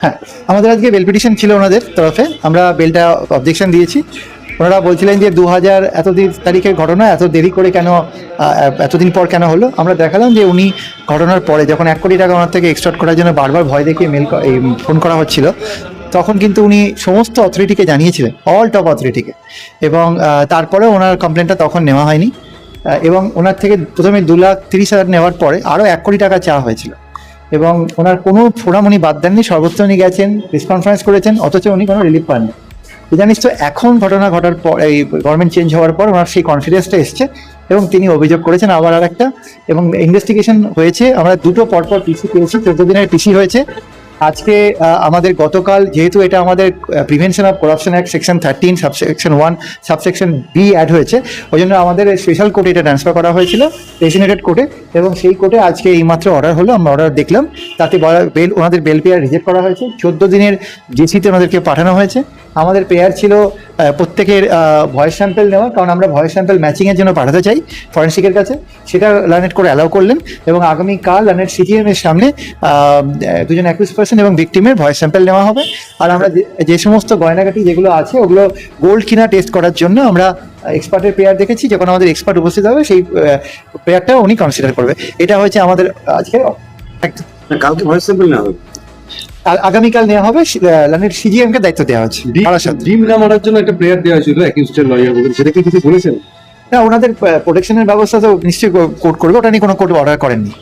হ্যাঁ, আমাদের আজকে বেল পিটিশন ছিল ওনাদের তরফে, আমরা বেলটা অবজেকশন দিয়েছি। ওনারা বলছিলেন যে 2000 এতদিন তারিখের ঘটনা এত দেরি করে কেন, এতদিন পর কেন হলো। আমরা দেখালাম যে উনি ঘটনার পরে যখন 1 কোটি টাকা ওনার থেকে এক্সটর্ট করার জন্য বারবার ভয় দেখিয়ে ফোন করা হচ্ছিল, তখন কিন্তু উনি সমস্ত অথরিটিকে জানিয়েছিলেন, অল টপ অথরিটিকে, এবং তারপরে ওনার কমপ্লেনটা তখন নেওয়া হয়নি। এবং ওনার থেকে প্রথমে 2,30,000 নেওয়ার পরে আরও 1 কোটি টাকা চাওয়া হয়েছিল, এবং ওনার কোনো ফোরাম উনি বাদ দেননি, সর্বত্র উনি গেছেন, প্রেস কনফারেন্স করেছেন, অথচ উনি কোনো রিলিফ পাননি। জানিস তো, এখন ঘটনা ঘটার পর, এই গভর্নমেন্ট চেঞ্জ হওয়ার পর ওনার সেই কনফিডেন্সটা এসছে এবং তিনি অভিযোগ করেছেন আবার আর একটা, এবং ইনভেস্টিগেশন হয়েছে। আমরা দুটো পরপর পিসি পেয়েছি, 14 দিনের পিসি হয়েছে। আজকে আমাদের গতকাল, যেহেতু এটা আমাদের prevention of corruption act section 13 subsection 1 subsection B add হয়েছে, ওই জন্য আমাদের স্পেশাল কোর্টে এটা ট্রান্সফার করা হয়েছিল, ডেসিগনেটেড কোর্টে, এবং সেই কোর্টে আজকে এইমাত্র অর্ডার হলো। আমরা অর্ডার দেখলাম, তাতে বেল, ওনাদের বেল পেয়ার রিজেক্ট করা হয়েছে, 14 দিনের জেসিতে ওনাদেরকে পাঠানো হয়েছে। আমাদের পেয়ার ছিল প্রত্যেকের ভয়েস স্যাম্পেল নেওয়া, কারণ আমরা ভয়েস স্যাম্পেল ম্যাচিংয়ের জন্য পাঠাতে চাই ফরেন্সিকের কাছে, সেটা লার্নেট করে অ্যালাউ করলেন। এবং আগামীকাল লার্নেট সিজিএম এর সামনে দুজন অ্যাকিউজ পার্সন এবং ভিকটিমের ভয়েস স্যাম্পেল নেওয়া হবে। আর আমরা যে সমস্ত গয়নাগাটি যেগুলো আছে, ওগুলো গোল্ড কিনা টেস্ট করার জন্য আমরা এক্সপার্টের পেয়ার দেখেছি। যখন আমাদের এক্সপার্ট উপস্থিত হবে, সেই পেয়ারটাও উনি কনসিডার করবে। এটা হয়েছে আমাদের আজকে। কালকে ভয়েস স্যাম্পল নেওয়া হবে, আগামীকাল নেওয়া হবে, লার্নেট সিজিএম কে দায়িত্ব দেওয়া হচ্ছে। ডিম না মারার জন্য একটা প্লেয়ার দেওয়া ছিল অ্যাকিউজড লয়ার, সেটা কি কিছু বলেছেন? না, ওনাদের প্রোটেকশনের ব্যবস্থা তো নিশ্চয়ই কোর্ট করবে, ওটা নিয়ে কোনো কোর্ট অর্ডার করেননি।